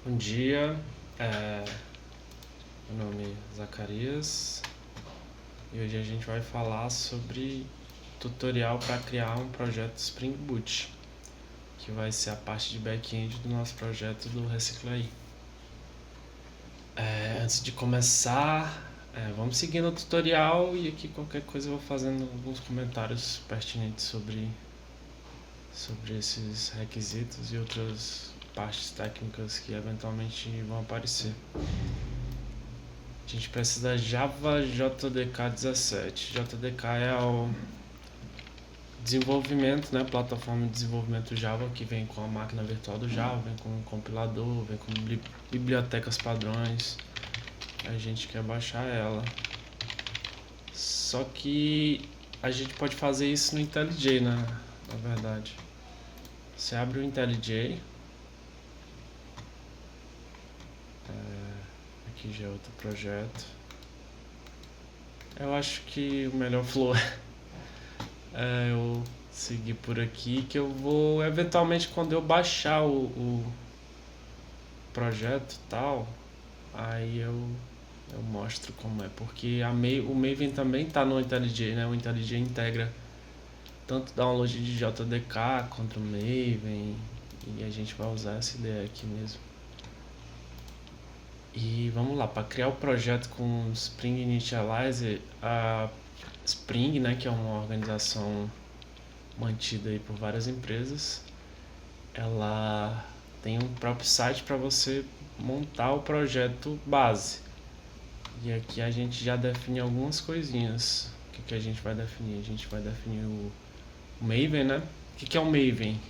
Bom dia, é, meu nome é Zacarias e hoje a gente vai falar sobre tutorial para criar um projeto Spring Boot, que vai ser a parte de back-end do nosso projeto do Recicla aí. Antes de começar, vamos seguindo o tutorial e aqui qualquer coisa eu vou fazendo alguns comentários pertinentes sobre esses requisitos e outras partes técnicas que eventualmente vão aparecer. A gente precisa Java JDK 17. JDK é o desenvolvimento, né? Plataforma de desenvolvimento Java que vem com a máquina virtual do Java, vem com um compilador, vem com bibliotecas padrões. A gente quer baixar ela. Só que a gente pode fazer isso no IntelliJ, né? Na verdade. Você abre o IntelliJ. Aqui já é outro projeto. Eu acho que o melhor flow eu seguir por aqui, que eu vou eventualmente quando eu baixar o projeto e tal, aí eu mostro como é, porque o Maven também está no IntelliJ, né? O IntelliJ integra tanto download de JDK quanto o Maven, e a gente vai usar essa ideia aqui mesmo. E vamos lá, para criar o projeto com Spring Initializer, a Spring, né, que é uma organização mantida aí por várias empresas, ela tem um próprio site para você montar o projeto base. E aqui a gente já define algumas coisinhas. O que a gente vai definir? A gente vai definir o Maven, né? O que é o Maven?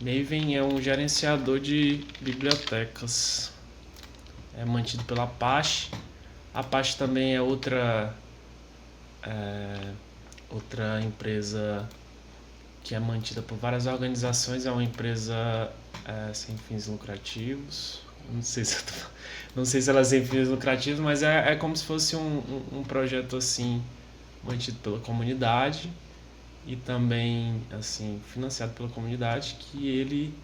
Maven é um gerenciador de bibliotecas. É mantido pela Apache. A Apache também é outra empresa que é mantida por várias organizações, é uma empresa sem fins lucrativos. Não sei se ela é sem fins lucrativos, mas é como se fosse um projeto assim mantido pela comunidade e também assim financiado pela comunidade, que ele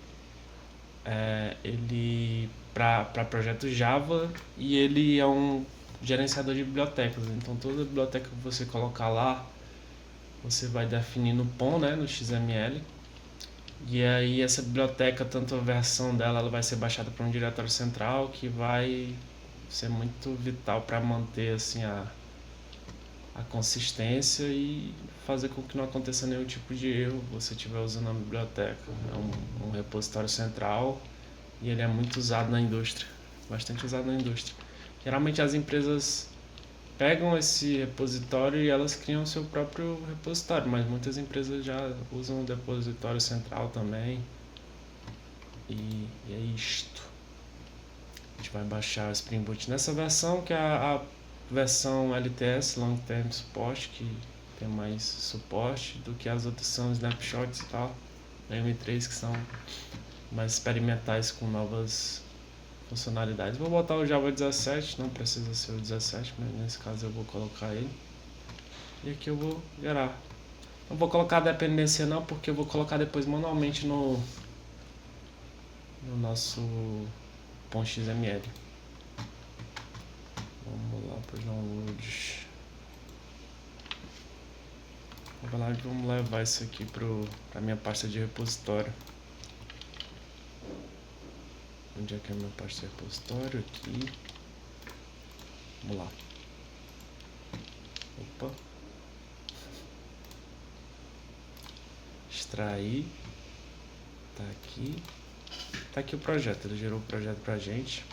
para projeto Java, e ele é um gerenciador de bibliotecas. Então toda biblioteca que você colocar lá, você vai definir no POM, né, no XML. E aí essa biblioteca, tanto a versão dela, ela vai ser baixada para um diretório central, que vai ser muito vital para manter assim a consistência e fazer com que não aconteça nenhum tipo de erro você estiver usando a biblioteca. É um repositório central e ele é muito usado na indústria, bastante usado na indústria. Geralmente as empresas pegam esse repositório e elas criam o seu próprio repositório, mas muitas empresas já usam o depositório central também. E é isto. A gente vai baixar o Spring Boot nessa versão, que é a versão LTS, Long Term Support, que tem mais suporte do que as outras são snapshots e tal, M3, que são mais experimentais com novas funcionalidades. Vou botar o Java 17, não precisa ser o 17, mas nesse caso eu vou colocar ele. E aqui eu vou gerar. Não vou colocar dependência não, porque eu vou colocar depois manualmente no nosso .xml. Vamos lá para os downloads. Vamos levar isso aqui para minha pasta de repositório. Onde é que é a minha pasta de repositório? Aqui. Vamos lá. Opa. Extrair. Tá aqui. Tá aqui o projeto. Ele gerou o projeto pra gente.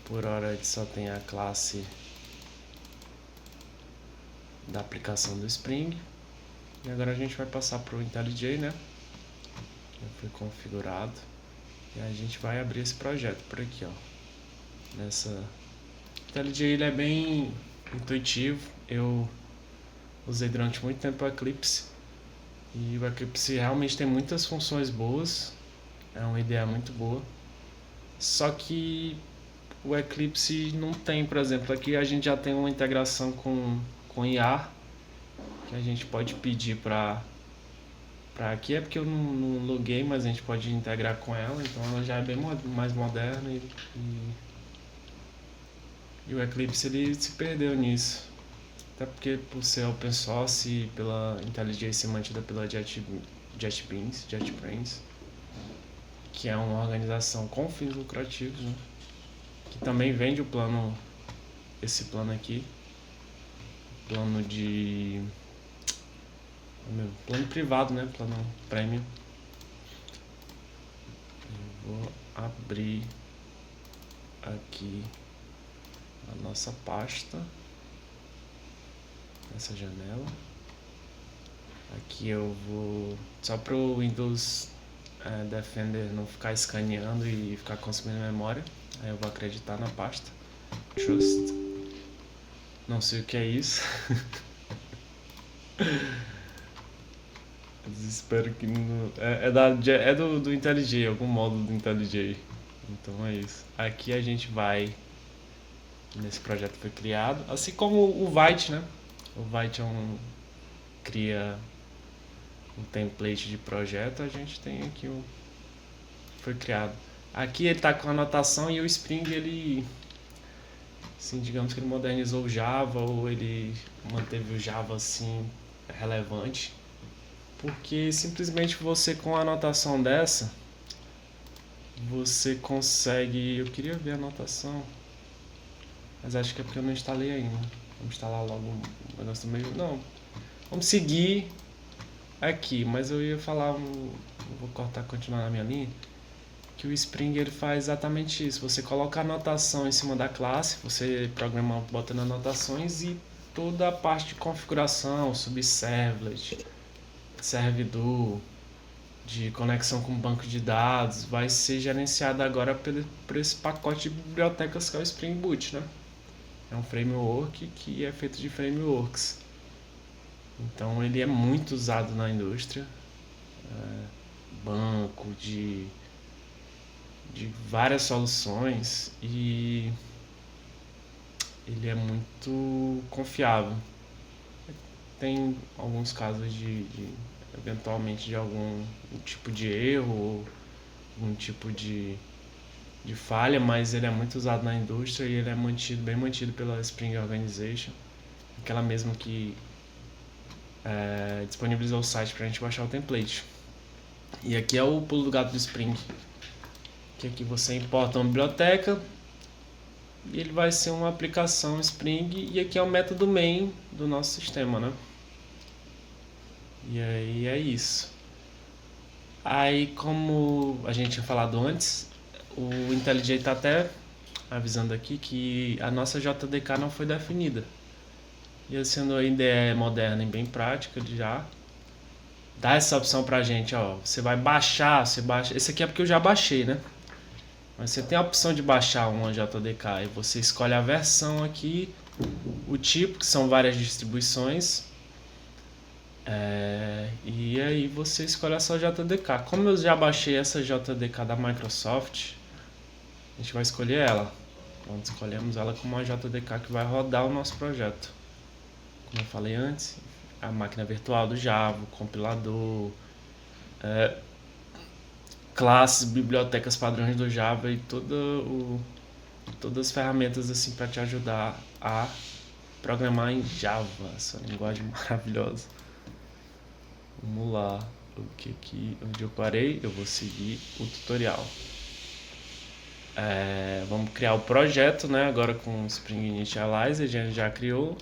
Por hora ele só tem a classe da aplicação do Spring. E agora a gente vai passar pro IntelliJ, né? Já foi configurado. E a gente vai abrir esse projeto por aqui, ó. O IntelliJ ele é bem intuitivo. Eu usei durante muito tempo o Eclipse. E o Eclipse realmente tem muitas funções boas. É uma ideia muito boa. Só que o Eclipse não tem, por exemplo, aqui a gente já tem uma integração com IA, que a gente pode pedir para Pra aqui é porque eu não loguei, mas a gente pode integrar com ela, então ela já é bem mais moderna e o Eclipse ele se perdeu nisso. Até porque por ser open source e pela inteligência mantida pela JetBrains, que é uma organização com fins lucrativos, né? Que também vende esse plano aqui, plano de plano privado, né? Plano premium. Eu vou abrir aqui a nossa pasta, essa janela. Aqui eu vou, só para o Windows Defender não ficar escaneando e ficar consumindo memória, aí eu vou acreditar na pasta Trust. Não sei o que é isso. Espero que não. É do IntelliJ, algum módulo do IntelliJ. Então é isso. Aqui a gente vai. Nesse projeto foi criado. Assim como o Vite, né? O Vite cria um template de projeto, a gente tem aqui o. Foi criado. Aqui ele está com a anotação e o Spring ele. Assim, digamos que ele modernizou o Java ou ele manteve o Java assim relevante. Porque simplesmente você com a anotação dessa, você consegue. Eu queria ver a anotação, mas acho que é porque eu não instalei ainda. Vamos instalar logo um negócio do meio. Não, vamos seguir aqui, mas eu ia falar. Vou continuar na minha linha. Que o Spring ele faz exatamente isso. Você coloca a anotação em cima da classe, você programa botando anotações e toda a parte de configuração, subservlet, servidor, de conexão com banco de dados, vai ser gerenciada agora por esse pacote de bibliotecas que é o Spring Boot, né? É um framework que é feito de frameworks. Então ele é muito usado na indústria, banco, de várias soluções, e ele é muito confiável. Tem alguns casos eventualmente de algum tipo de erro ou algum tipo de falha, mas ele é muito usado na indústria e ele é bem mantido pela Spring Organization, aquela mesma que disponibilizou o site para a gente baixar o template. E aqui é o pulo do gato do Spring, que aqui você importa uma biblioteca e ele vai ser uma aplicação Spring, e aqui é o método main do nosso sistema, né? E aí é isso. Aí, como a gente tinha falado antes, o IntelliJ está até avisando aqui que a nossa JDK não foi definida. E sendo a IDE moderna e bem prática, ele já dá essa opção pra gente, ó. Você vai baixar, esse aqui é porque eu já baixei, né? Mas você tem a opção de baixar uma JDK e você escolhe a versão aqui, o tipo, que são várias distribuições. E aí você escolhe a sua JDK. Como eu já baixei essa JDK da Microsoft, a gente vai escolher ela. Então escolhemos ela como uma JDK que vai rodar o nosso projeto. Como eu falei antes, a máquina virtual do Java, o compilador, classes, bibliotecas padrões do Java e todas as ferramentas assim para te ajudar a programar em Java, essa linguagem maravilhosa. Vamos lá, onde eu parei, eu vou seguir o tutorial. Vamos criar o projeto, né? Agora com o Spring Initialize, a gente já criou.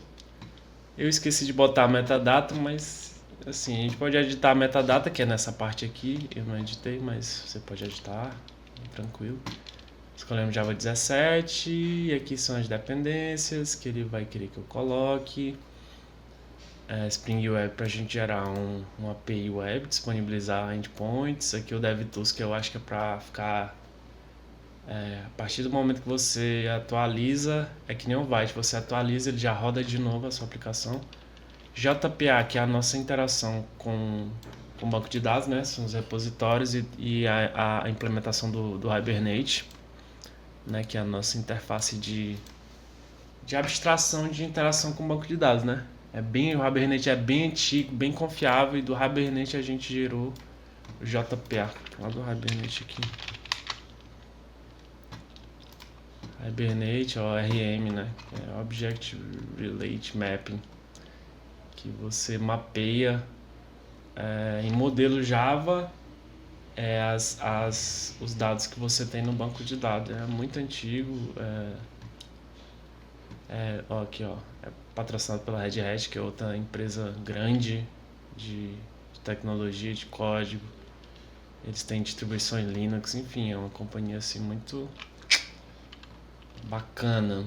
Eu esqueci de botar a metadata, mas assim, a gente pode editar a metadata, que é nessa parte aqui. Eu não editei, mas você pode editar, tranquilo. Escolhemos Java 17 e aqui são as dependências que ele vai querer que eu coloque. Spring Web para a gente gerar uma API web, disponibilizar endpoints. Aqui o DevTools, que eu acho que é para ficar... a partir do momento que você atualiza, é que nem o Vite, você atualiza, ele já roda de novo a sua aplicação. JPA, que é a nossa interação com o banco de dados, né? São os repositórios e a implementação do Hibernate, né? Que é a nossa interface de abstração de interação com o banco de dados, né? O Hibernate é bem antigo, bem confiável, e do Hibernate a gente gerou o JPA. Lá do Hibernate aqui. Hibernate, ó, RM, né? É Object Relate Mapping, que você mapeia em modelo Java os dados que você tem no banco de dados. É muito antigo. Ó, aqui, ó, é patrocinado pela Red Hat, que é outra empresa grande de tecnologia, de código. Eles têm distribuições Linux, enfim, é uma companhia assim muito bacana.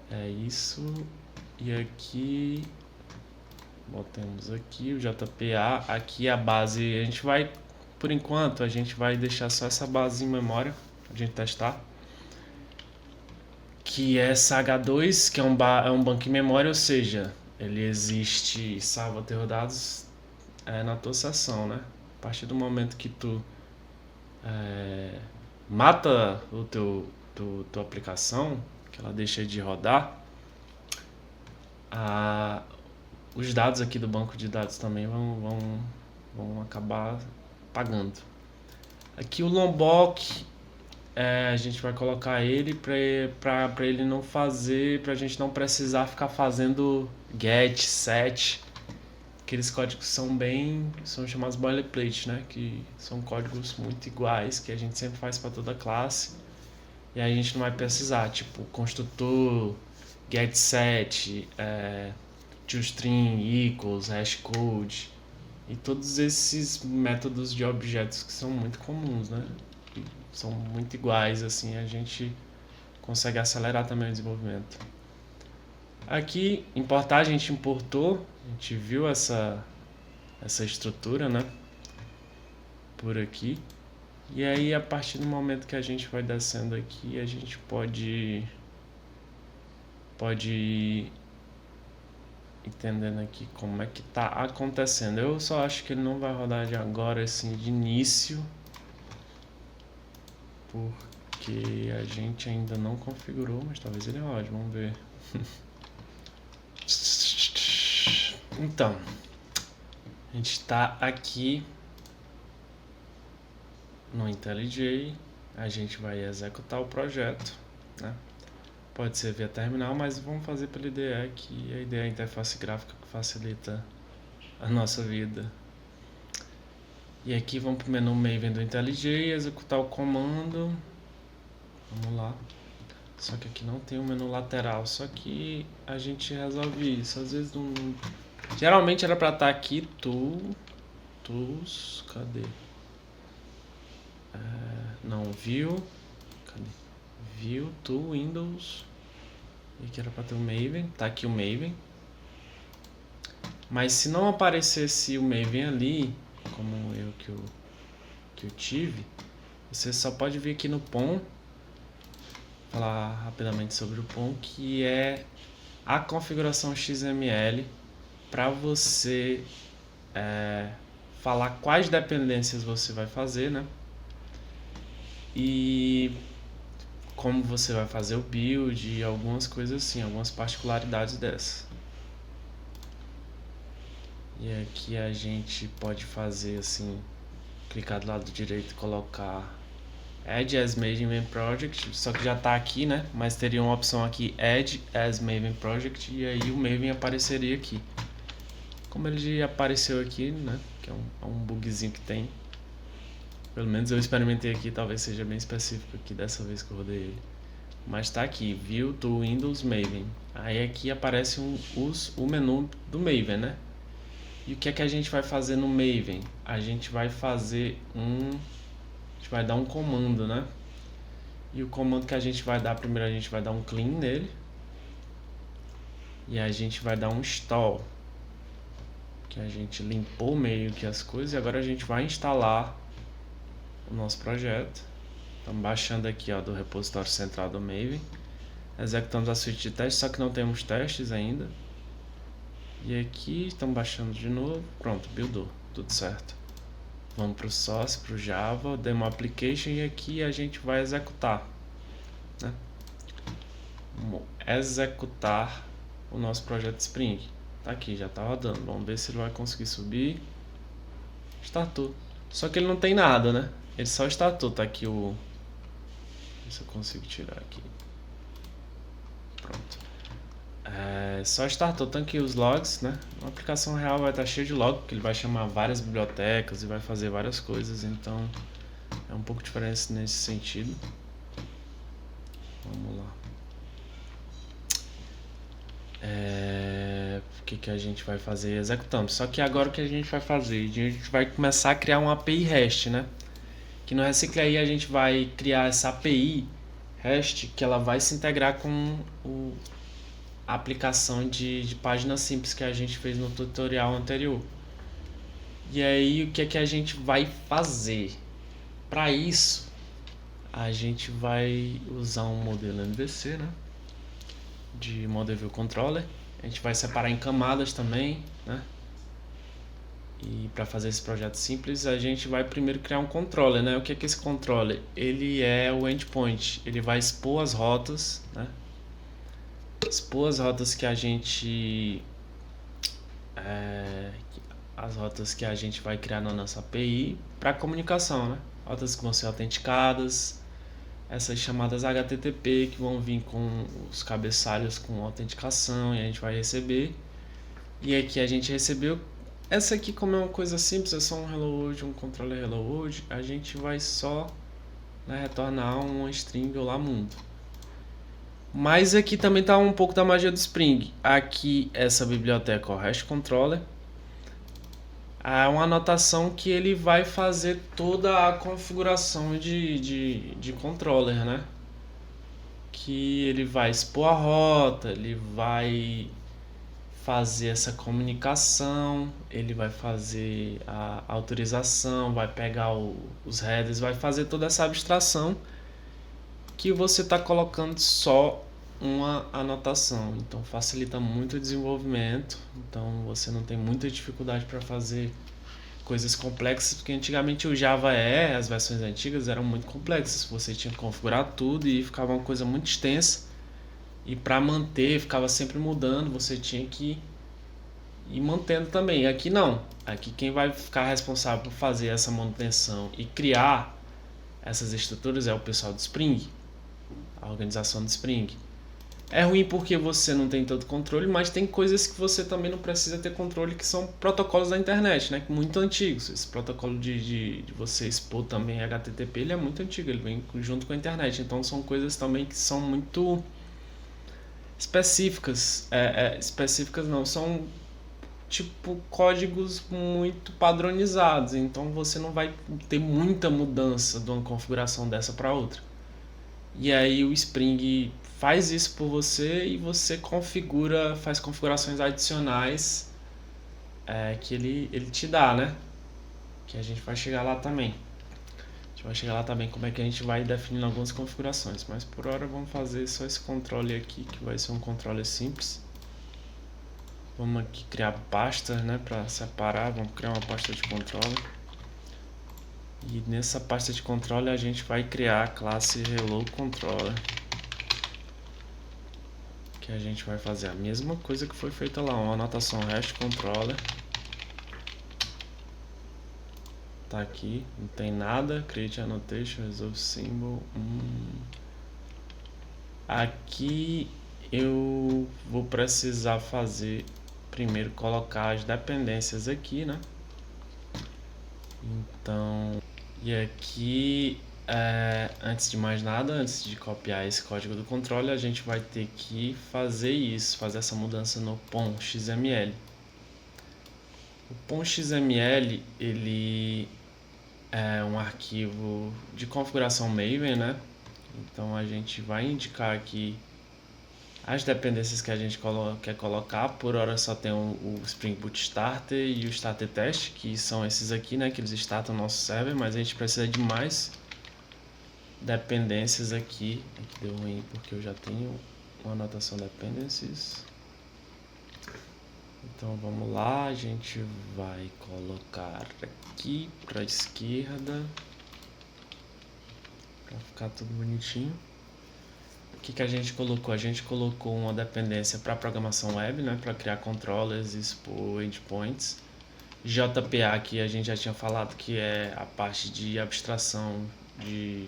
É isso. E aqui botamos aqui o JPA. Aqui a base, a gente vai, por enquanto, a gente vai deixar só essa base em memória pra gente testar, que é SH2, que é um banco em memória, ou seja, ele existe e salva teus dados na tua sessão, né? A partir do momento que tu mata tua aplicação, que ela deixa de rodar, os dados aqui do banco de dados também vão acabar pagando. Aqui o Lombok, a gente vai colocar ele para ele não fazer, para a gente não precisar ficar fazendo get, set. Aqueles códigos são chamados boilerplate, né? Que são códigos muito iguais, que a gente sempre faz para toda classe. E aí a gente não vai precisar, tipo, construtor, get set, toString, equals, hashcode. E todos esses métodos de objetos que são muito comuns, né? E são muito iguais, assim, a gente consegue acelerar também o desenvolvimento. Aqui, importar, a gente importou, a gente viu essa estrutura, né? Por aqui. E aí, a partir do momento que a gente vai descendo aqui, a gente pode ir entendendo aqui como é que tá acontecendo. Eu só acho que ele não vai rodar de agora, assim, de início, porque a gente ainda não configurou, mas talvez ele rode, vamos ver. Então, a gente está aqui no IntelliJ, a gente vai executar o projeto, né? Pode ser via terminal, mas vamos fazer pela IDE, que a IDE é a interface gráfica que facilita a nossa vida. E aqui vamos para o menu Maven do IntelliJ, executar o comando. Vamos lá. Só que aqui não tem o menu lateral, só que a gente resolve isso. Às vezes não... Geralmente era para estar aqui, tools, cadê? Não, view, cadê? View, tool, Windows. E aqui era para ter o Maven, tá aqui o Maven. Mas se não aparecesse o Maven ali, como que eu tive, você só pode vir aqui no POM, falar rapidamente sobre o POM, que é a configuração XML para você falar quais dependências você vai fazer, né? E como você vai fazer o build e algumas coisas assim, algumas particularidades dessas. E aqui a gente pode fazer assim, clicar do lado direito e colocar Add as Maven Project, só que já está aqui, né? Mas teria uma opção aqui, Add as Maven Project, e aí o Maven apareceria aqui. Como ele já apareceu aqui, né? Que é um bugzinho que tem. Pelo menos eu experimentei aqui, talvez seja bem específico aqui dessa vez que eu rodei ele. Mas está aqui, View to Windows Maven. Aí aqui aparece o menu do Maven, né? E o que é que a gente vai fazer no Maven? A gente vai fazer a gente vai dar um comando, né? E o comando que a gente vai dar, primeiro a gente vai dar um clean nele. E a gente vai dar um install. Que a gente limpou meio que as coisas. E agora a gente vai instalar o nosso projeto. Estamos baixando aqui, ó, do repositório central do Maven. Executamos a suíte de testes, só que não temos testes ainda. E aqui estamos baixando de novo. Pronto, buildou, tudo certo. Vamos para o source, para o Java, demo application, e aqui a gente vai executar, né? Vamos executar o nosso projeto Spring. Tá aqui, já tá rodando. Vamos ver se ele vai conseguir subir. Startou. Só que ele não tem nada, né? Ele só startou. Tá aqui o... Ver se eu consigo tirar aqui. Pronto. Só startou. Tá aqui os logs, né? A aplicação real vai estar cheia de log, porque ele vai chamar várias bibliotecas e vai fazer várias coisas. Então, é um pouco diferente nesse sentido. Vamos lá. O que a gente vai fazer? Executamos. Só que agora o que a gente vai fazer? A gente vai começar a criar uma API REST, né? Que no Recicle aí a gente vai criar essa API REST que ela vai se integrar com a aplicação de página simples que a gente fez no tutorial anterior. E aí o que a gente vai fazer? Para isso, a gente vai usar um modelo MVC, né? De Model View Controller. A gente vai separar em camadas também, né? E para fazer esse projeto simples, a gente vai primeiro criar um controller, né? O que é esse controller? Ele é o endpoint. Ele vai expor as rotas, né? Expor as rotas que a gente as rotas que a gente vai criar na nossa API para comunicação, né? Rotas que vão ser autenticadas, essas chamadas HTTP que vão vir com os cabeçalhos com autenticação e a gente vai receber. E aqui a gente recebeu. Essa aqui, como é uma coisa simples, é só um hello world, um controller hello world, a gente vai só, né, retornar uma string olá mundo. Mas aqui também está um pouco da magia do Spring. Aqui essa biblioteca, o REST Controller, é uma anotação que ele vai fazer toda a configuração de controller, né? Que ele vai expor a rota, ele vai fazer essa comunicação, ele vai fazer a autorização, vai pegar os headers, vai fazer toda essa abstração que você está colocando só uma anotação. Então facilita muito o desenvolvimento, então você não tem muita dificuldade para fazer coisas complexas, porque antigamente o Java as versões antigas eram muito complexas, você tinha que configurar tudo e ficava uma coisa muito extensa. E para manter, ficava sempre mudando, você tinha que ir mantendo também. Aqui não. Aqui quem vai ficar responsável por fazer essa manutenção e criar essas estruturas é o pessoal do Spring, a organização do Spring. É ruim porque você não tem todo controle, mas tem coisas que você também não precisa ter controle, que são protocolos da internet, né? Muito antigos. Esse protocolo de você expor também HTTP, ele é muito antigo, ele vem junto com a internet. Então são coisas também que são muito específicas. Específicas não, são tipo códigos muito padronizados, então você não vai ter muita mudança de uma configuração dessa para outra. E aí o Spring faz isso por você e você faz configurações adicionais que ele te dá, né? Que a gente vai chegar lá também. A gente vai chegar lá também como é que a gente vai definindo algumas configurações, mas por hora vamos fazer só esse controle aqui, que vai ser um controle simples. Vamos aqui criar pastas, né, para separar. Vamos criar uma pasta de controle. E nessa pasta de controle a gente vai criar a classe Hello Controller, que a gente vai fazer a mesma coisa que foi feita lá, uma anotação REST Controller. Tá aqui, não tem nada. Create Annotation, Resolve Symbol. Aqui eu vou precisar fazer primeiro colocar as dependências aqui, né? Então, e aqui, antes de mais nada, antes de copiar esse código do controle, a gente vai ter que fazer isso, fazer essa mudança no POM.xml. O POM.xml, ele é um arquivo de configuração Maven, né? Então a gente vai indicar aqui as dependências que a gente quer colocar. Por hora só tem o Spring Boot Starter e o Starter Test, que são esses aqui, né, que eles startam o nosso server, mas a gente precisa de mais dependências aqui. Aqui deu ruim porque eu já tenho uma anotação dependencies. Então vamos lá, a gente vai colocar aqui para a esquerda para ficar tudo bonitinho. O que a gente colocou? A gente colocou uma dependência para programação web, né, para criar controllers e expor endpoints. JPA, que a gente já tinha falado, que é a parte de abstração de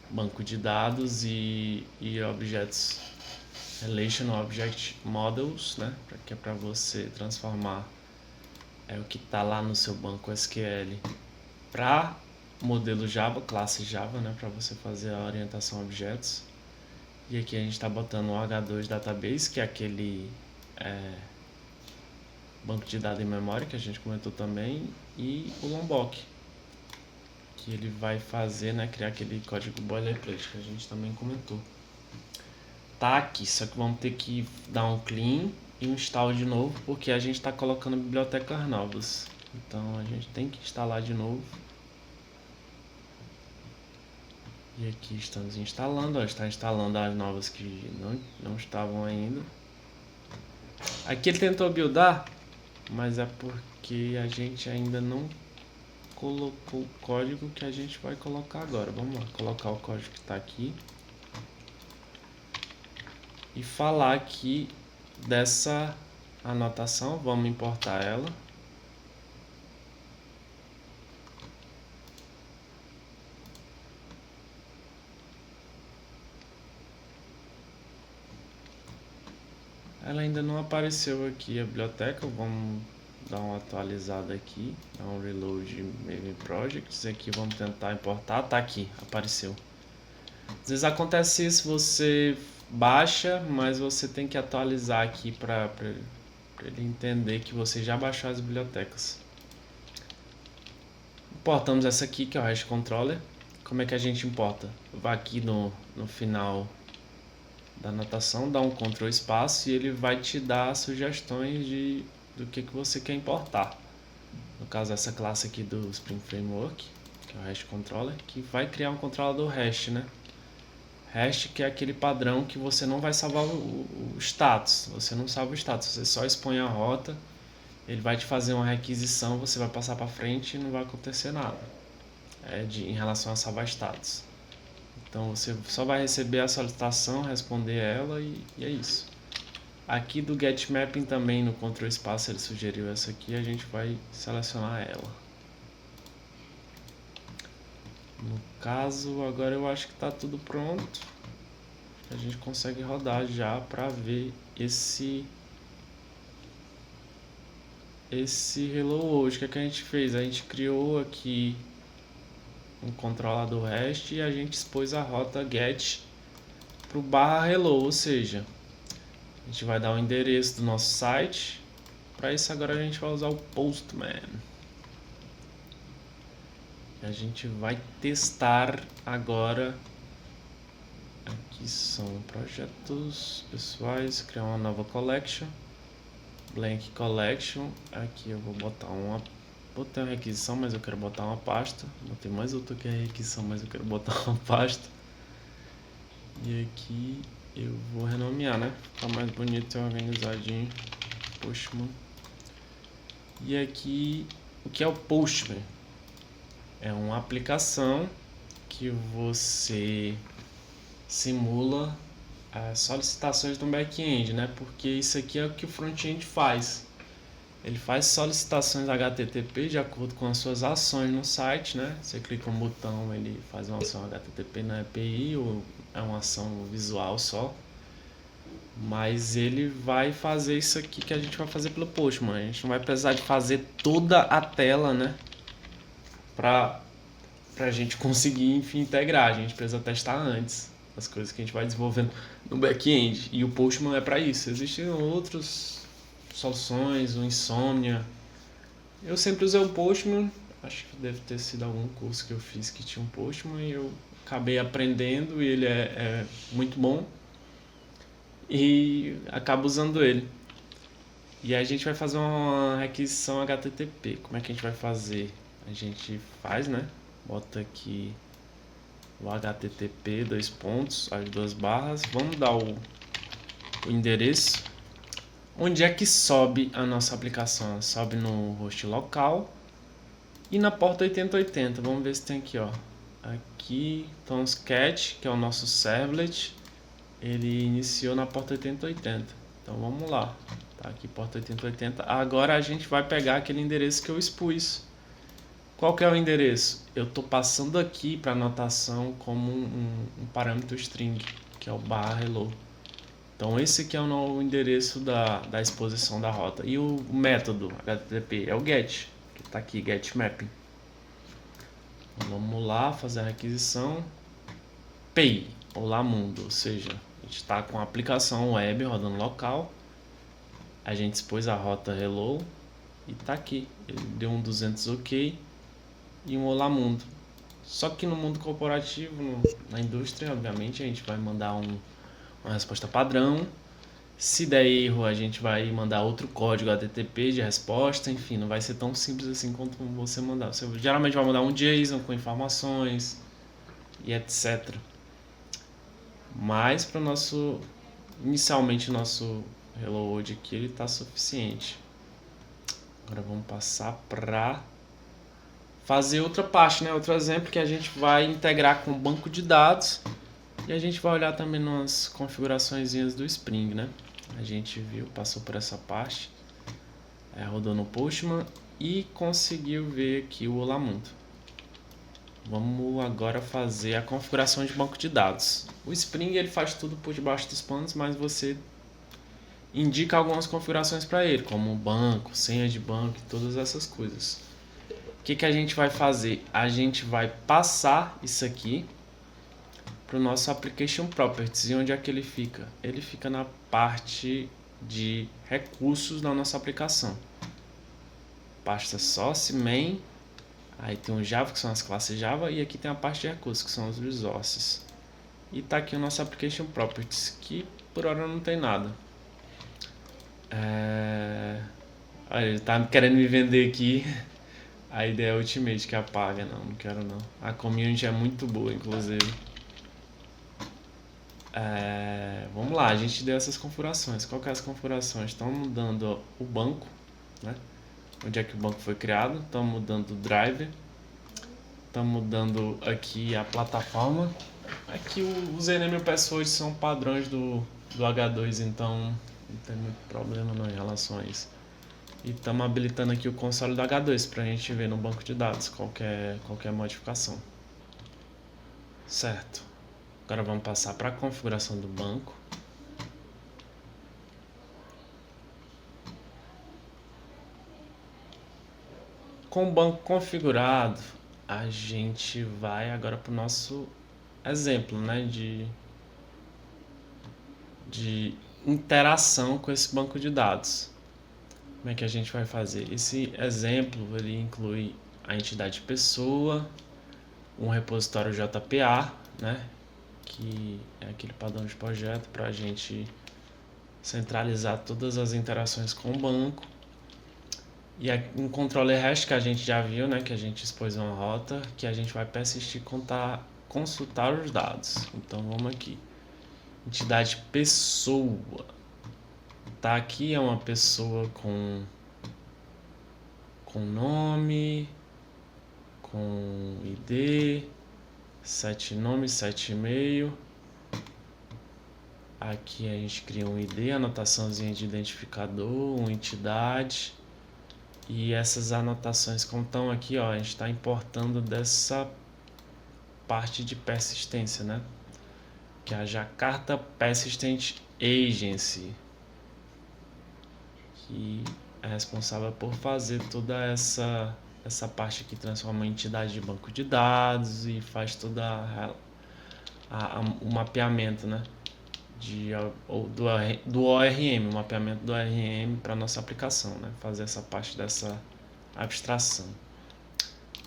banco de dados e objetos, Relational Object Models, né, que é para você transformar o que está lá no seu banco SQL para modelo Java, classe Java, né, para você fazer a orientação a objetos. E aqui a gente está botando o H2 Database, que é aquele banco de dados em memória que a gente comentou também, e o Lombok, que ele vai fazer, né, criar aquele código boilerplate que a gente também comentou. Tá aqui, só que vamos ter que dar um clean e um install de novo, porque a gente está colocando bibliotecas novas. Então a gente tem que instalar de novo. E aqui estamos instalando, ó, está instalando as novas que não estavam ainda. Aqui ele tentou buildar, mas é porque a gente ainda não colocou o código que a gente vai colocar agora. Vamos lá, colocar o código que está aqui. E falar aqui dessa anotação, vamos importar ela. Ela ainda não apareceu aqui a biblioteca, vamos dar uma atualizada aqui, dar um reload Maven Projects, aqui vamos tentar importar, tá aqui, apareceu. Às vezes acontece isso, você baixa, mas você tem que atualizar aqui para ele entender que você já baixou as bibliotecas. Importamos essa aqui, que é o Hash Controller. Como é que a gente importa? Vai aqui no final da anotação, dá um Ctrl espaço e ele vai te dar sugestões do que você quer importar. No caso, essa classe aqui do Spring Framework, que é o Hash Controller, que vai criar um controlador hash, né? Hash, que é aquele padrão que você não vai salvar o status, você não salva o status, você só expõe a rota, ele vai te fazer uma requisição, você vai passar para frente e não vai acontecer nada em relação a salvar status. Então você só vai receber a solicitação, responder ela e é isso. Aqui do Get Mapping também, no Ctrl Espaço, ele sugeriu essa aqui, a gente vai selecionar ela. No caso, agora eu acho que está tudo pronto. A gente consegue rodar já para ver esse Hello World. O que é que a gente fez? A gente criou aqui um controlador REST e a gente expôs a rota GET para o /hello, ou seja, a gente vai dar o endereço do nosso site. Para isso agora a gente vai usar o Postman. A gente vai testar agora. Aqui são projetos pessoais, criar uma nova collection, blank collection. Aqui eu vou botar botei uma requisição, mas eu quero botar uma pasta. Botei mais outra que é requisição, mas eu quero botar uma pasta. E aqui eu vou renomear, né? Ficar mais bonito e organizadinho. Postman. E aqui, o que é o Postman? É uma aplicação que você simula as solicitações do back-end, né? Porque isso aqui é o que o front-end faz. Ele faz solicitações HTTP de acordo com as suas ações no site, né? Você clica um botão, ele faz uma ação HTTP na API ou é uma ação visual só. Mas ele vai fazer isso aqui que a gente vai fazer pelo Postman. A gente não vai precisar de fazer toda a tela, né? Pra gente conseguir, enfim, integrar. A gente precisa testar antes as coisas que a gente vai desenvolvendo no back-end. E o Postman é para isso. Existem outras soluções, o Insomnia. Eu sempre usei o Postman. Acho que deve ter sido algum curso que eu fiz que tinha um Postman e eu acabei aprendendo e ele é muito bom. E acabo usando ele. E aí a gente vai fazer uma requisição HTTP. Como é que a gente vai fazer? A gente faz, né? Bota aqui o HTTP, dois pontos, as duas barras. Vamos dar o endereço. Onde é que sobe a nossa aplicação? Ela sobe no host local e na porta 8080. Vamos ver se tem aqui, ó. Aqui estão os cat, que é o nosso servlet. ele iniciou na porta 8080. Então vamos lá, tá aqui porta 8080. Agora a gente vai pegar aquele endereço que eu expus. Qual que é o endereço? Eu estou passando aqui para anotação como um parâmetro string, que é o /hello. Então esse aqui é o endereço da exposição da rota. E o método HTTP é o get, que está aqui, get mapping. Então, vamos lá fazer a requisição. PEI, olá mundo, ou seja, a gente está com a aplicação web rodando local. A gente expôs a rota hello e está aqui. Ele deu um 200 ok e um olá mundo. Só que no mundo corporativo, na indústria, obviamente, a gente vai mandar uma resposta padrão. Se der erro, a gente vai mandar outro código HTTP de resposta. Enfim, não vai ser tão simples assim quanto você mandar. Você geralmente vai mandar um JSON com informações e etc. Mas para o nosso, inicialmente, nosso Hello World aqui, ele está suficiente. Agora vamos passar para fazer outra parte, né? Outro exemplo que a gente vai integrar com o banco de dados e a gente vai olhar também nas configurações do Spring, né? A gente viu, passou por essa parte, rodou no Postman e conseguiu ver aqui o Olá Mundo. Vamos agora fazer a configuração de banco de dados. O Spring ele faz tudo por debaixo dos panos, mas você indica algumas configurações para ele, como banco, senha de banco e todas essas coisas. O que a gente vai fazer? A gente vai passar isso aqui para o nosso Application Properties. E onde é que ele fica? Ele fica na parte de recursos da nossa aplicação. Pasta source, main, aí tem o Java, que são as classes Java, e aqui tem a parte de recursos, que são os resources. E está aqui o nosso Application Properties, que por hora não tem nada. Olha, ele está querendo me vender aqui. A ideia é Ultimate que apaga. Não quero não. A community é muito boa, inclusive. Vamos lá, a gente deu essas configurações. Qual que é as configurações? Estão mudando o banco, né? Onde é que o banco foi criado. Estão mudando o driver. Estão mudando aqui a plataforma. Aqui os NM Passwords são padrões do H2, então não tem muito problema não em relação a isso. E estamos habilitando aqui o console do H2 para a gente ver no banco de dados qualquer modificação. Certo. Agora vamos passar para a configuração do banco. Com o banco configurado, a gente vai agora para o nosso exemplo, né, de interação com esse banco de dados. Como é que a gente vai fazer? Esse exemplo ele inclui a entidade pessoa, um repositório JPA, né, que é aquele padrão de projeto para a gente centralizar todas as interações com o banco. E um controller REST que a gente já viu, né, que a gente expôs uma rota, que a gente vai persistir consultar os dados. Então vamos aqui. Entidade pessoa. Tá aqui é uma pessoa com nome, com ID, 7 nomes, 7 e-mail. Aqui a gente cria um ID, anotaçãozinha de identificador, uma entidade. E essas anotações, como estão aqui, ó, a gente está importando dessa parte de persistência, né? Que é a Jakarta Persistent Agency, que é responsável por fazer toda essa parte que transforma em entidade de banco de dados e faz toda o mapeamento, né? Do ORM, o mapeamento do ORM para nossa aplicação, né? Fazer essa parte dessa abstração.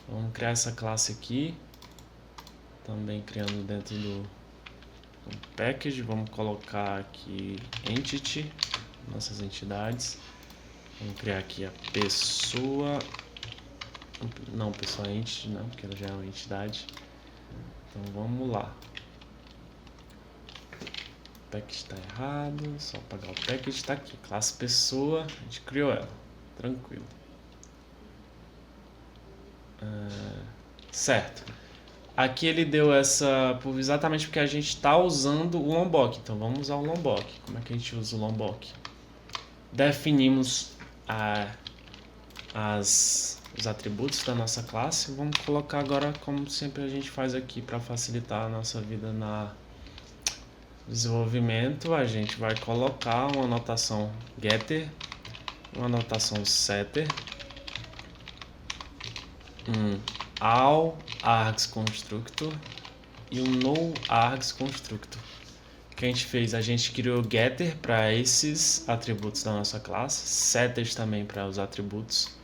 Vamos criar essa classe aqui, também criando dentro do package. Vamos colocar aqui entity, nossas entidades. Vamos criar aqui a pessoa, não pessoa entity, não, porque ela já é uma entidade. Então vamos lá. O package está errado, só apagar o package, está aqui, classe pessoa, a gente criou ela, tranquilo. Certo. Aqui ele deu essa exatamente porque a gente está usando o Lombok. Então vamos usar o Lombok. Como é que a gente usa o Lombok? Definimos os atributos da nossa classe. Vamos colocar agora como sempre a gente faz aqui para facilitar a nossa vida na desenvolvimento. A gente vai colocar uma anotação getter, uma anotação setter, um all args constructor e um no args constructor. O que a gente fez? A gente criou getter para esses atributos da nossa classe, setters também para os atributos,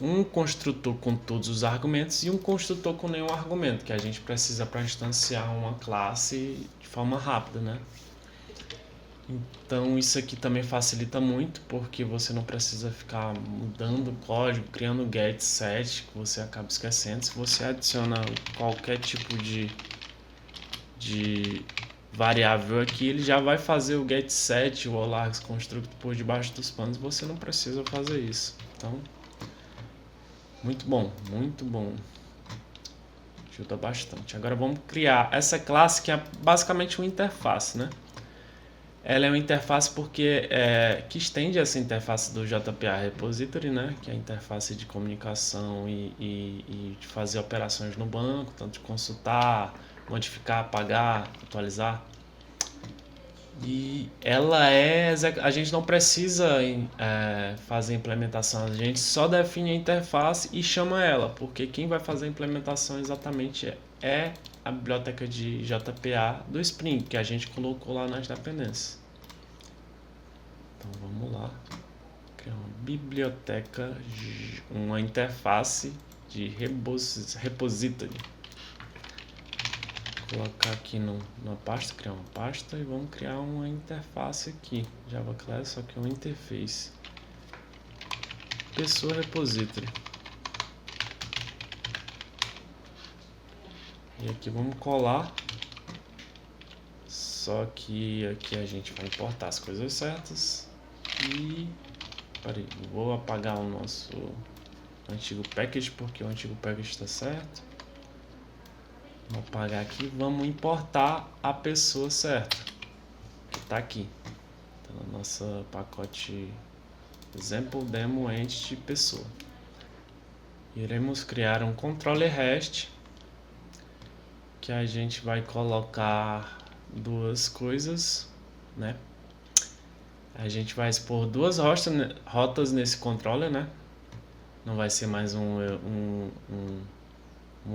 um construtor com todos os argumentos e um construtor com nenhum argumento, que a gente precisa para instanciar uma classe de forma rápida, né? Então isso aqui também facilita muito, porque você não precisa ficar mudando o código, criando get, set, que você acaba esquecendo. Se você adiciona qualquer tipo de variável aqui, ele já vai fazer o get, set, o all args constructor por debaixo dos panos, você não precisa fazer isso. Então, muito bom, muito bom. Ajuda bastante. Agora vamos criar essa classe que é basicamente uma interface, né? Ela é uma interface porque que estende essa interface do JPA Repository, né? Que é a interface de comunicação e de fazer operações no banco, tanto de consultar, modificar, apagar, atualizar. E ela a gente não precisa fazer a implementação, a gente só define a interface e chama ela, porque quem vai fazer a implementação exatamente é a biblioteca de JPA do Spring, que a gente colocou lá nas dependências. Então vamos lá, criar uma biblioteca, uma interface de repository. Colocar aqui na pasta, criar uma pasta e vamos criar uma interface aqui, Java Class, só que uma interface. Pessoa repository. E aqui vamos colar. Só que aqui a gente vai importar as coisas certas. E peraí, vou apagar o nosso antigo package porque o antigo package está certo. Vou apagar aqui, vamos importar a pessoa certa, que está aqui. Então, no nosso pacote example demo entity pessoa. Iremos criar um controller REST que a gente vai colocar duas coisas, né? A gente vai expor duas rotas nesse controller, né? Não vai ser mais um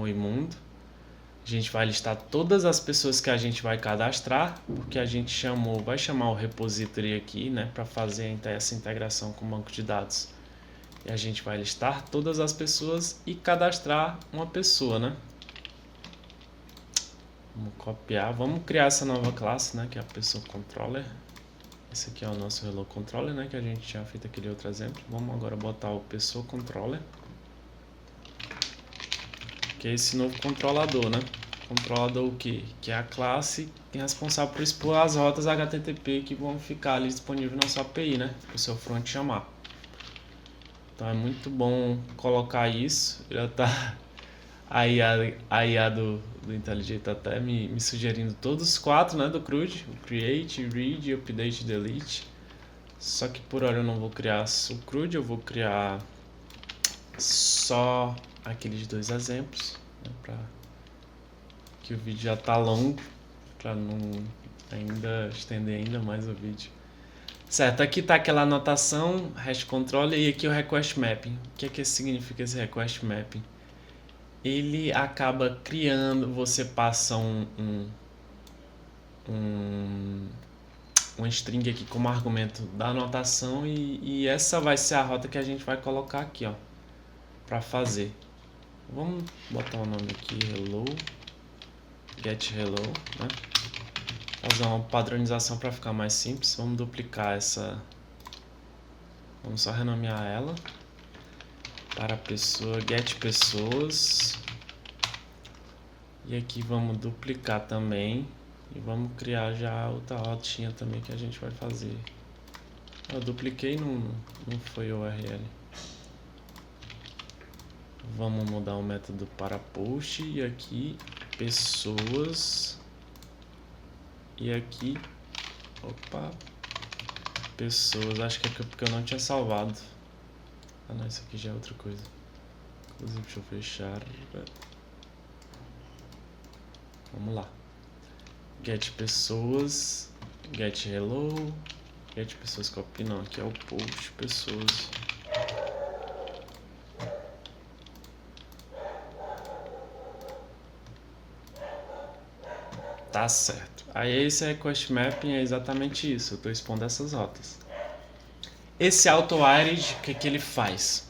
imundo. A gente vai listar todas as pessoas que a gente vai cadastrar, porque a gente vai chamar o repository aqui, né, para fazer essa integração com o banco de dados. E a gente vai listar todas as pessoas e cadastrar uma pessoa, né? Vamos copiar, vamos criar essa nova classe, né, que é a pessoa controller. Esse aqui é o nosso hello controller, né, que a gente tinha feito aquele outro exemplo. Vamos agora botar o pessoa controller, que é esse novo controlador, né? Controlador o quê? Que é a classe responsável por expor as rotas HTTP que vão ficar ali disponíveis na sua API, né? Para o seu front chamar. Então é muito bom colocar isso. Já tá a IA do IntelliJ tá até me sugerindo todos os quatro, né, do CRUD, o Create, Read, Update, Delete. Só que por hora eu não vou criar o CRUD, eu vou criar só aqueles dois exemplos, né, para que o vídeo já tá longo, para não ainda estender ainda mais o vídeo. Certo, aqui tá aquela anotação, REST controller, e aqui o request mapping. O que é que significa esse request mapping? Ele acaba criando, você passa uma string aqui como argumento da anotação e essa vai ser a rota que a gente vai colocar aqui, ó, para fazer. Vamos botar o nome aqui, hello, get hello, né? Fazer uma padronização para ficar mais simples. Vamos duplicar essa, vamos só renomear ela para a pessoa, get pessoas, e aqui vamos duplicar também e vamos criar já outra rotinha também que a gente vai fazer. Eu dupliquei, não foi o URL. Vamos mudar o método para post e aqui pessoas e aqui, opa, pessoas, acho que é porque eu não tinha salvado. Ah não, isso aqui já é outra coisa. Inclusive, deixa eu fechar. Vamos lá. Get pessoas, get hello, get pessoas copy, não, aqui é o post pessoas. Tá certo. Aí esse request mapping é exatamente isso, eu estou expondo essas rotas. Esse auto-arid, o que ele faz?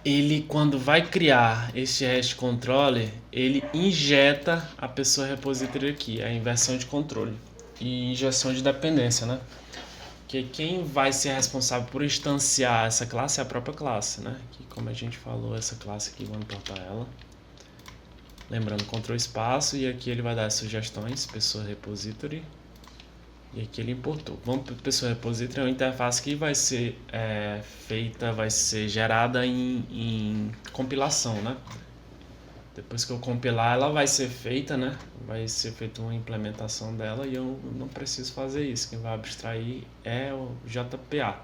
Ele, quando vai criar este REST controller, ele injeta a pessoa repository aqui, a inversão de controle e injeção de dependência, né? Que quem vai ser responsável por instanciar essa classe é a própria classe, né? Que, como a gente falou, essa classe aqui, vamos importar ela. Lembrando, Ctrl espaço, e aqui ele vai dar as sugestões, pessoa repository. E aqui ele importou. Vamos para pessoa repository, é uma interface que vai ser feita, vai ser gerada em compilação, né? Depois que eu compilar, ela vai ser feita, né? Vai ser feita uma implementação dela e eu não preciso fazer isso. Quem vai abstrair é o JPA,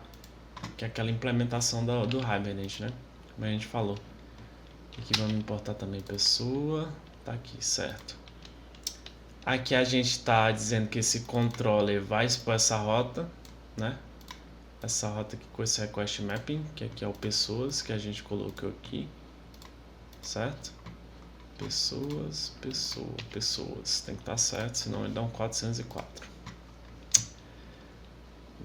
que é aquela implementação do Hibernate, né? Como a gente falou. Aqui vamos importar também pessoa. Tá aqui, certo. Aqui a gente está dizendo que esse controller vai expor essa rota, né? Essa rota aqui com esse request mapping, que aqui é o pessoas, que a gente colocou aqui, certo? Pessoas, pessoas. Tem que estar certo, senão ele dá um 404.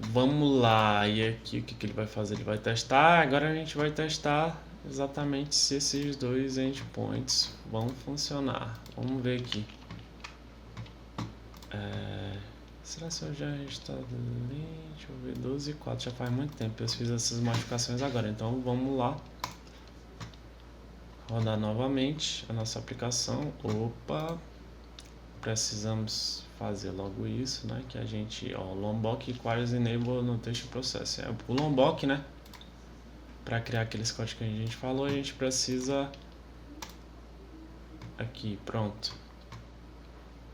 Vamos lá, e aqui o que ele vai fazer? Ele vai testar, agora a gente vai testar exatamente se esses dois endpoints vão funcionar. Vamos ver aqui. Será que eu já instalei? Deixa eu ver, 12.4, já faz muito tempo. Eu fiz essas modificações agora, então vamos lá. Rodar novamente a nossa aplicação. Opa! Precisamos fazer logo isso, né? Que a gente, ó, Lombok requires enable notation process. É o Lombok, né? Para criar aqueles códigos que a gente falou, a gente precisa aqui, pronto.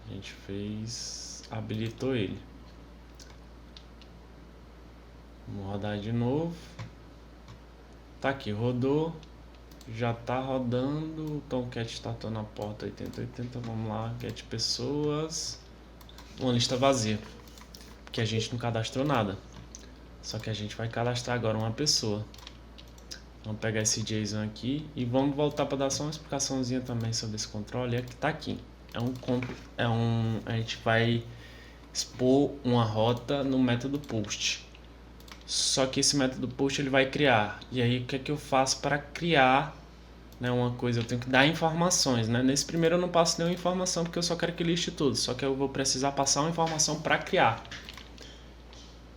A gente fez, habilitou ele. Vamos rodar de novo. Tá aqui, rodou. Já tá rodando. O Tomcat startou na porta 8080. Vamos lá, get pessoas. Uma lista vazia, porque a gente não cadastrou nada. Só que a gente vai cadastrar agora uma pessoa. Vamos pegar esse JSON aqui e vamos voltar para dar só uma explicaçãozinha também sobre esse controle. É que tá aqui. A gente vai expor uma rota no método post. Só que esse método post ele vai criar. E aí o que é que eu faço para criar, né, uma coisa? Eu tenho que dar informações, né? Nesse primeiro eu não passo nenhuma informação porque eu só quero que liste tudo. Só que eu vou precisar passar uma informação para criar.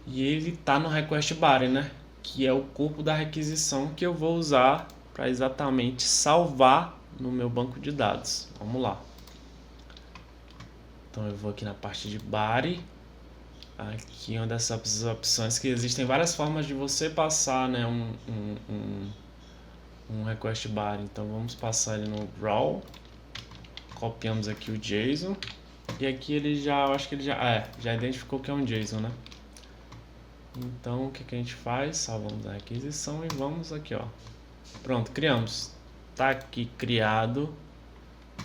E ele tá no request body, né? Que é o corpo da requisição que eu vou usar para exatamente salvar no meu banco de dados. Vamos lá. Então eu vou aqui na parte de body. Aqui é uma dessas opções que existem várias formas de você passar, né, um request body. Então vamos passar ele no raw. Copiamos aqui o JSON. E aqui ele já, eu acho que ele já identificou que é um JSON, né? Então o que a gente faz? Salvamos a requisição e vamos aqui, ó. Pronto, criamos. Tá aqui criado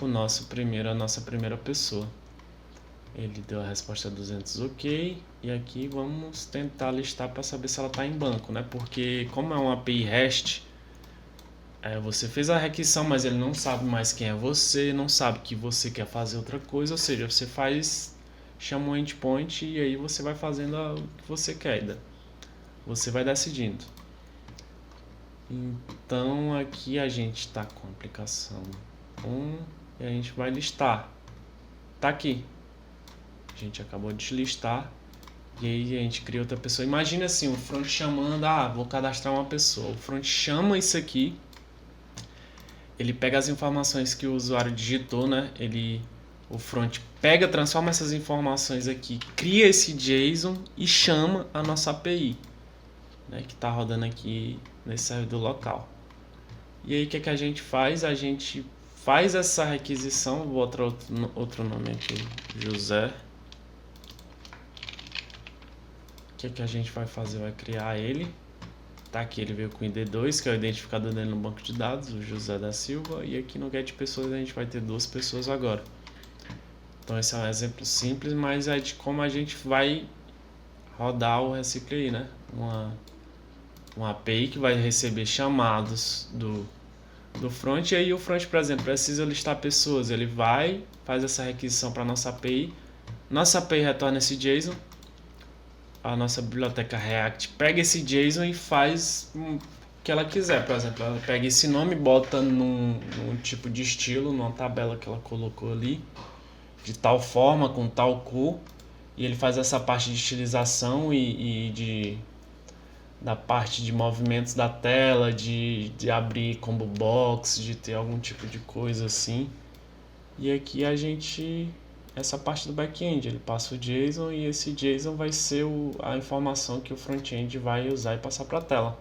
a nossa primeira pessoa. Ele deu a resposta 200 ok. E aqui vamos tentar listar para saber se ela está em banco, né? Porque como é uma API REST, você fez a requisição, mas ele não sabe mais quem é você, não sabe que você quer fazer outra coisa, ou seja, você chama um endpoint e aí você vai fazendo o que você quer. Você vai decidindo. Então aqui a gente está com a aplicação 1 e a gente vai listar. Tá aqui. A gente acabou de listar e aí a gente cria outra pessoa. Imagina assim, o front chamando, vou cadastrar uma pessoa. O front chama isso aqui, ele pega as informações que o usuário digitou, né? O front pega, transforma essas informações aqui, cria esse JSON e chama a nossa API, né? Que está rodando aqui nesse servidor local. E aí o que a gente faz? A gente faz essa requisição, vou botar outro nome aqui, José. O que a gente vai fazer? Vai criar ele. Tá aqui, ele veio com o ID2, que é o identificador dele no banco de dados, o José da Silva. E aqui no Get Pessoas a gente vai ter 2 pessoas agora. Então esse é um exemplo simples, mas é de como a gente vai rodar o Recicle aí, né? Uma API que vai receber chamados do front, e aí o front, por exemplo, precisa listar pessoas, ele vai, faz essa requisição para nossa API retorna esse JSON, a nossa biblioteca React pega esse JSON e faz o que ela quiser. Por exemplo, ela pega esse nome, bota num tipo de estilo, numa tabela que ela colocou ali, de tal forma, com tal cor, e ele faz essa parte de estilização e da parte de movimentos da tela, de abrir combo box, de ter algum tipo de coisa assim. E aqui essa parte do back-end, ele passa o JSON e esse JSON vai ser a informação que o front-end vai usar e passar para a tela.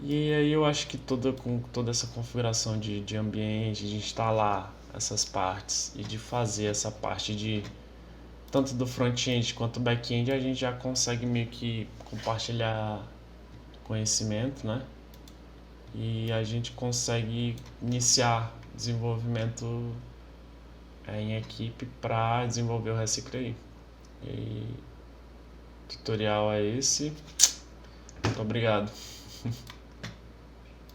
E aí eu acho que com toda essa configuração de ambiente, de instalar essas partes e de fazer essa parte de tanto do front-end quanto do back-end, a gente já consegue meio que compartilhar conhecimento, né? E a gente consegue iniciar desenvolvimento em equipe para desenvolver o Recicle aí. E o tutorial é esse. Muito obrigado.